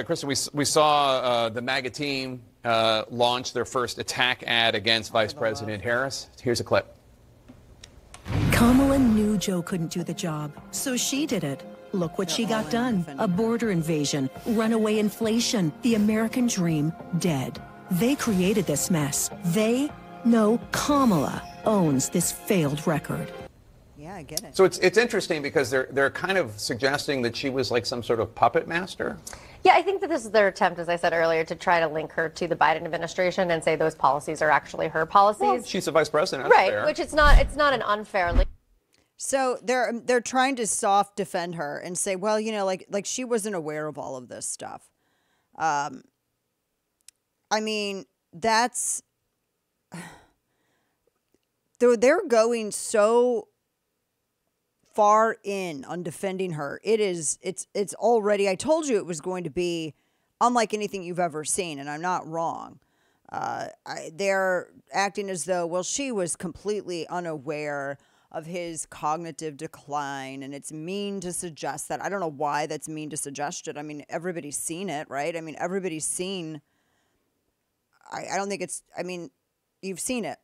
Kristen, we saw the MAGA team launch their first attack ad against Vice President Harris. Here's a clip. Kamala knew Joe couldn't do the job, so she did it. Look what she got done. A border invasion, runaway inflation, the American dream dead. They created this mess. Kamala owns this failed record. Yeah, I get it. So it's interesting because they're kind of suggesting that she was like some sort of puppet master. Yeah, I think that this is their attempt, as I said earlier, to try to link her to the Biden administration and say those policies are actually her policies. Well, she's the vice president, that's right? fair. Which it's not an unfair link. So they're trying to soft defend her and say, well, you know, like she wasn't aware of all of this stuff. I mean, that's they're going so far in on defending her. It's already, I told you it was going to be unlike anything you've ever seen, and I'm not wrong. They're acting as though, well, she was completely unaware of his cognitive decline, and it's mean to suggest that. I don't know why that's mean to suggest it. I mean, everybody's seen it, right? I mean, everybody's seen, I don't think it's, I mean, you've seen it.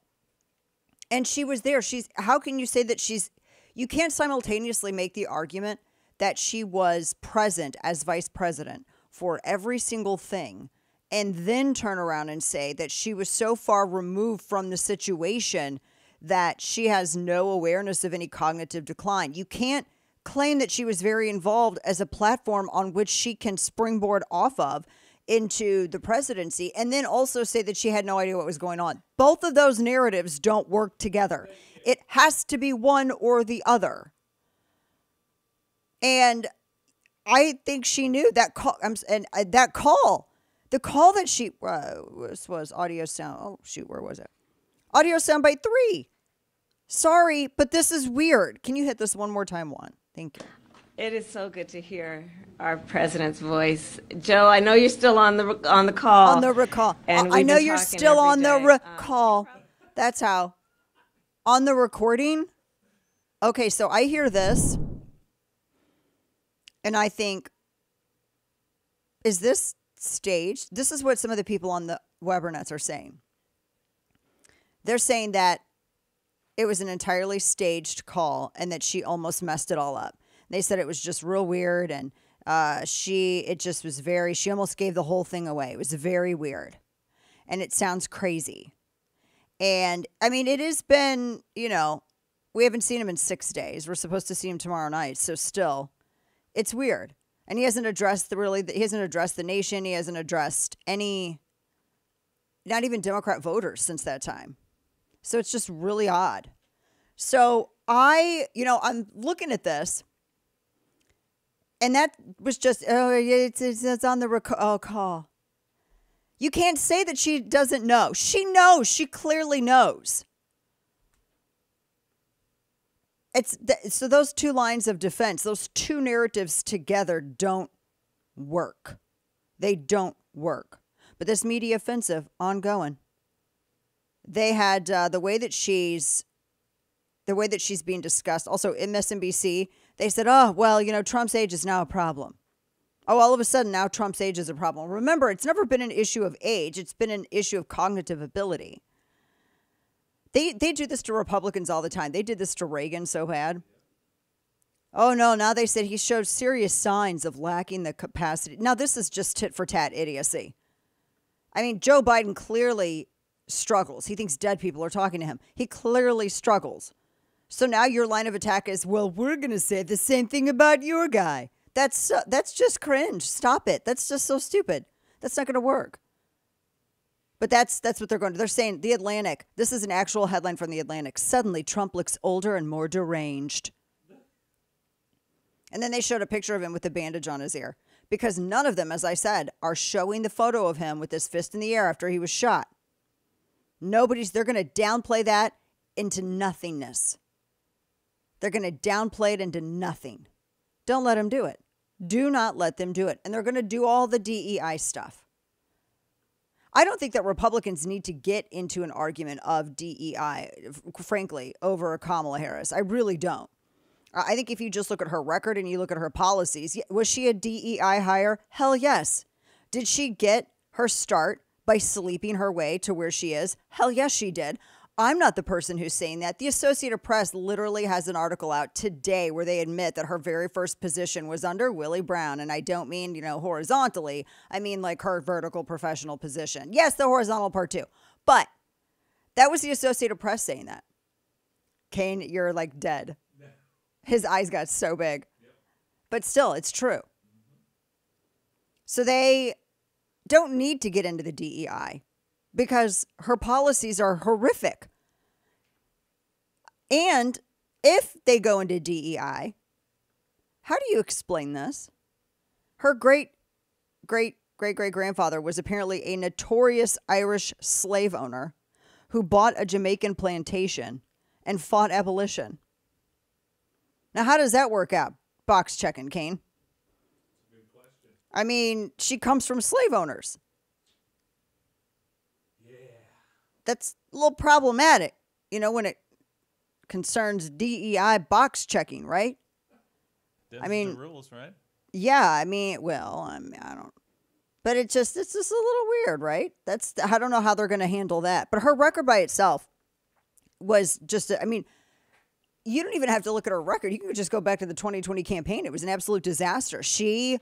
And she was there. How can you say that you can't simultaneously make the argument that she was present as vice president for every single thing and then turn around and say that she was so far removed from the situation that she has no awareness of any cognitive decline. You can't claim that she was very involved as a platform on which she can springboard off of into the presidency and then also say that she had no idea what was going on. Both of those narratives don't work together. It has to be one or the other. And I think she knew that call, the call that she was audio sound. Oh, shoot, where was it? Audio soundbite 3. Sorry, but this is weird. Can you hit this one more time, Juan? Thank you. It is so good to hear our president's voice. Joe, I know you're still on the call. On the recall. And I know you're still on the recall. That's how. On the recording? Okay, so I hear this. And I think, is this staged? This is what some of the people on the Webernets are saying. They're saying that it was an entirely staged call and that she almost messed it all up. They said it was just real weird and she almost gave the whole thing away. It was very weird and it sounds crazy. And I mean, it has been, we haven't seen him in 6 days. We're supposed to see him tomorrow night. So still, it's weird. And he hasn't addressed he hasn't addressed the nation. He hasn't addressed not even Democrat voters since that time. So it's just really odd. So I'm looking at this. And that was just, it's on the call. You can't say that she doesn't know. She knows. She clearly knows. So those two lines of defense, those two narratives together don't work. They don't work. But this media offensive, ongoing. They had the way that she's being discussed. Also, MSNBC, they said, oh, well, Trump's age is now a problem. Oh, all of a sudden now Trump's age is a problem. Remember, it's never been an issue of age. It's been an issue of cognitive ability. They do this to Republicans all the time. They did this to Reagan so bad. Oh, no, now they said he showed serious signs of lacking the capacity. Now, this is just tit-for-tat idiocy. I mean, Joe Biden clearly struggles. He thinks dead people are talking to him. He clearly struggles. So now your line of attack is, well, we're going to say the same thing about your guy. That's just cringe. Stop it. That's just so stupid. That's not going to work. But that's what they're going to. They're saying The Atlantic. This is an actual headline from The Atlantic. Suddenly, Trump looks older and more deranged. And then they showed a picture of him with a bandage on his ear. Because none of them, as I said, are showing the photo of him with his fist in the air after he was shot. They're going to downplay that into nothingness. They're going to downplay it into nothing. Don't let them do it. Do not let them do it. And they're going to do all the DEI stuff. I don't think that Republicans need to get into an argument of DEI, frankly, over Kamala Harris. I really don't. I think if you just look at her record and you look at her policies, was she a DEI hire? Hell yes. Did she get her start by sleeping her way to where she is? Hell yes, she did. I'm not the person who's saying that. The Associated Press literally has an article out today where they admit that her very first position was under Willie Brown. And I don't mean, horizontally. I mean like her vertical professional position. Yes, the horizontal part too. But that was the Associated Press saying that. Kane, you're like dead. His eyes got so big. But still, it's true. So they don't need to get into the DEI because her policies are horrific. And if they go into DEI, how do you explain this? Her great-great-great-great-grandfather was apparently a notorious Irish slave owner who bought a Jamaican plantation and fought abolition. Now, how does that work out? Box checking, Kane. Good question. I mean, she comes from slave owners. Yeah. That's a little problematic, when it concerns DEI box checking, right? Those I are mean, the rules, right? Yeah, I don't. But it's just a little weird, right? I don't know how they're going to handle that. But her record by itself was just, you don't even have to look at her record. You can just go back to the 2020 campaign. It was an absolute disaster. She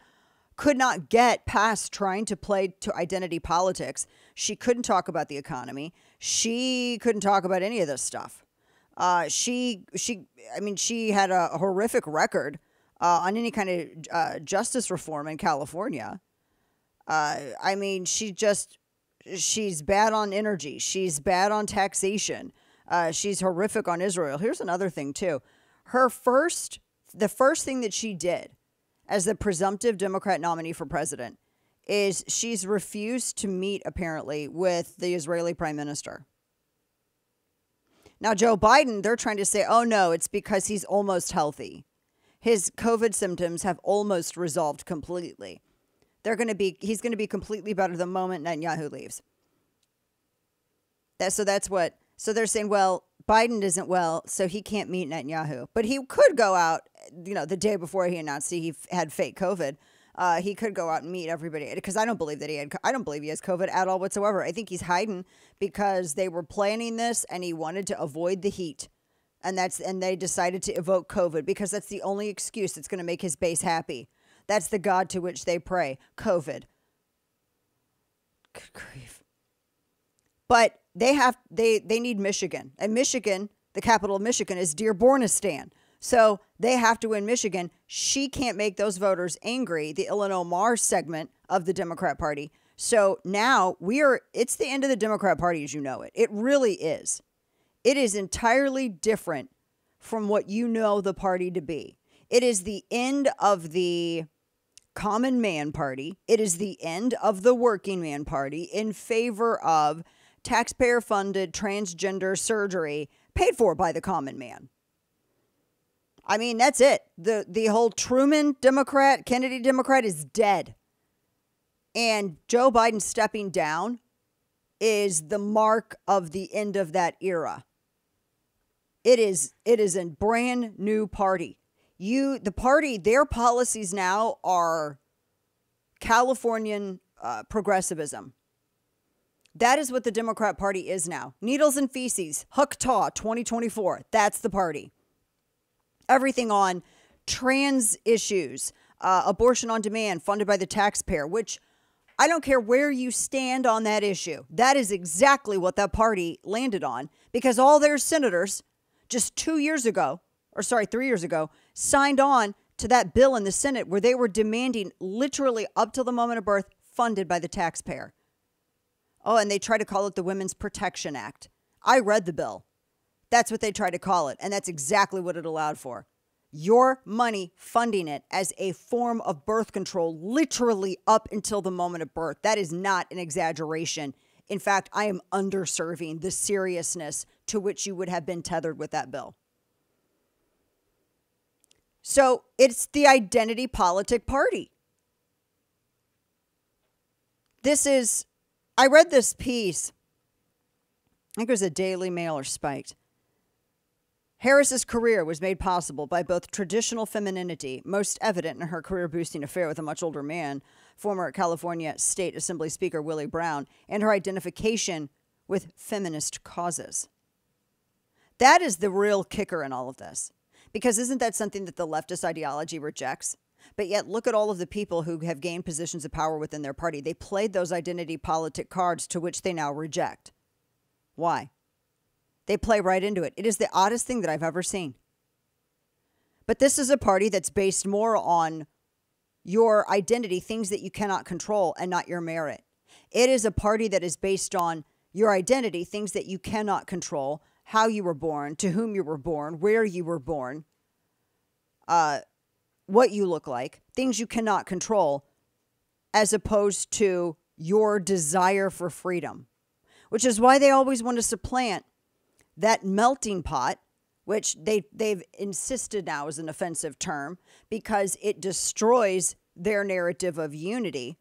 could not get past trying to play to identity politics. She couldn't talk about the economy. She couldn't talk about any of this stuff. She had a horrific record on any kind of justice reform in California. She's bad on energy. She's bad on taxation. She's horrific on Israel. Here's another thing, too. The first thing that she did as the presumptive Democrat nominee for president is she's refused to meet, apparently, with the Israeli prime minister. Now, Joe Biden, they're trying to say, oh, no, it's because he's almost healthy. His COVID symptoms have almost resolved completely. He's going to be completely better the moment Netanyahu leaves. So they're saying, well, Biden isn't well, so he can't meet Netanyahu. But he could go out, the day before he announced he had fake COVID. He could go out and meet everybody because I don't believe he has COVID at all whatsoever. I think he's hiding because they were planning this and he wanted to avoid the heat. And they decided to evoke COVID because that's the only excuse that's going to make his base happy. That's the God to which they pray. COVID. Good grief. But they need Michigan. And Michigan, the capital of Michigan, is Dearbornistan. So they have to win Michigan. She can't make those voters angry, the Illinois Mars segment of the Democrat Party. So now it's the end of the Democrat Party as you know it. It really is. It is entirely different from what you know the party to be. It is the end of the common man party. It is the end of the working man party in favor of taxpayer-funded transgender surgery paid for by the common man. I mean, that's it. The whole Truman Democrat, Kennedy Democrat is dead. And Joe Biden stepping down is the mark of the end of that era. It is a brand new party. Their policies now are Californian progressivism. That is what the Democrat Party is now. Needles and feces, Hucktaw 2024. That's the party. Everything on trans issues, abortion on demand, funded by the taxpayer, which I don't care where you stand on that issue. That is exactly what that party landed on because all their senators just 3 years ago, signed on to that bill in the Senate where they were demanding literally up till the moment of birth funded by the taxpayer. Oh, and they try to call it the Women's Protection Act. I read the bill. That's what they tried to call it, and that's exactly what it allowed for. Your money funding it as a form of birth control literally up until the moment of birth. That is not an exaggeration. In fact, I am underserving the seriousness to which you would have been tethered with that bill. So it's the identity politic party. I read this piece. I think it was a Daily Mail or Spiked. Harris's career was made possible by both traditional femininity, most evident in her career-boosting affair with a much older man, former California State Assembly Speaker Willie Brown, and her identification with feminist causes. That is the real kicker in all of this. Because isn't that something that the leftist ideology rejects? But yet look at all of the people who have gained positions of power within their party. They played those identity politic cards to which they now reject. Why? They play right into it. It is the oddest thing that I've ever seen. But this is a party that's based more on your identity, things that you cannot control, and not your merit. It is a party that is based on your identity, things that you cannot control, how you were born, to whom you were born, where you were born, what you look like, things you cannot control, as opposed to your desire for freedom, which is why they always want to supplant that melting pot, which they've insisted now is an offensive term because it destroys their narrative of unity.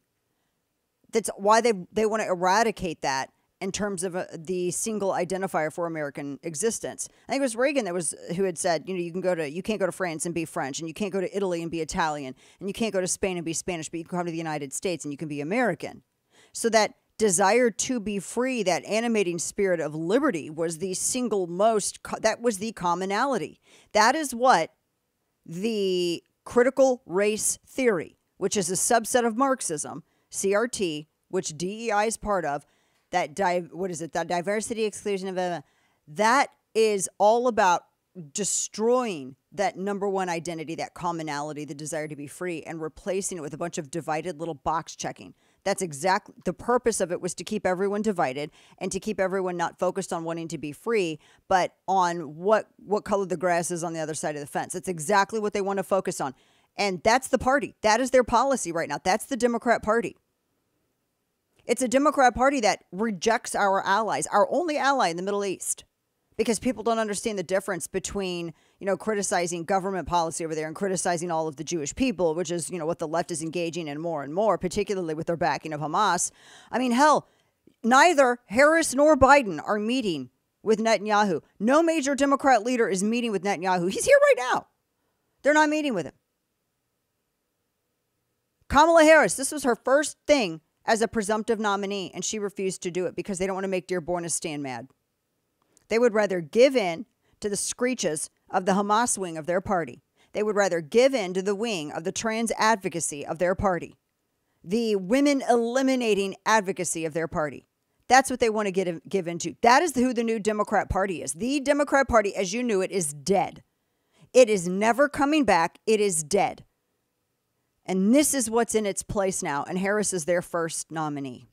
That's why they want to eradicate that in terms of the single identifier for American existence. I think it was Reagan who had said, you can't go to France and be French, and you can't go to Italy and be Italian, and you can't go to Spain and be Spanish, but you can come to the United States and you can be American. So that desire to be free, that animating spirit of liberty was the that was the commonality. That is what the critical race theory, which is a subset of Marxism, CRT, which DEI is part of, that diversity, exclusion of, that is all about destroying that number one identity, that commonality, the desire to be free, and replacing it with a bunch of divided little box checking. That's exactly the purpose of it, was to keep everyone divided and to keep everyone not focused on wanting to be free, but on what color the grass is on the other side of the fence. That's exactly what they want to focus on. And that's the party. That is their policy right now. That's the Democrat Party. It's a Democrat Party that rejects our allies, our only ally in the Middle East, because people don't understand the difference between, criticizing government policy over there and criticizing all of the Jewish people, which is, what the left is engaging in more and more, particularly with their backing of Hamas. I mean, hell, neither Harris nor Biden are meeting with Netanyahu. No major Democrat leader is meeting with Netanyahu. He's here right now. They're not meeting with him. Kamala Harris, this was her first thing as a presumptive nominee, and she refused to do it because they don't want to make Dearbornistan mad. They would rather give in to the screeches of the Hamas wing of their party. They would rather give in to the wing of the trans advocacy of their party, the women eliminating advocacy of their party. That's what they want to give into. That is who the new Democrat Party is. The Democrat Party, as you knew it, is dead. It is never coming back. It is dead. And this is what's in its place now. And Harris is their first nominee.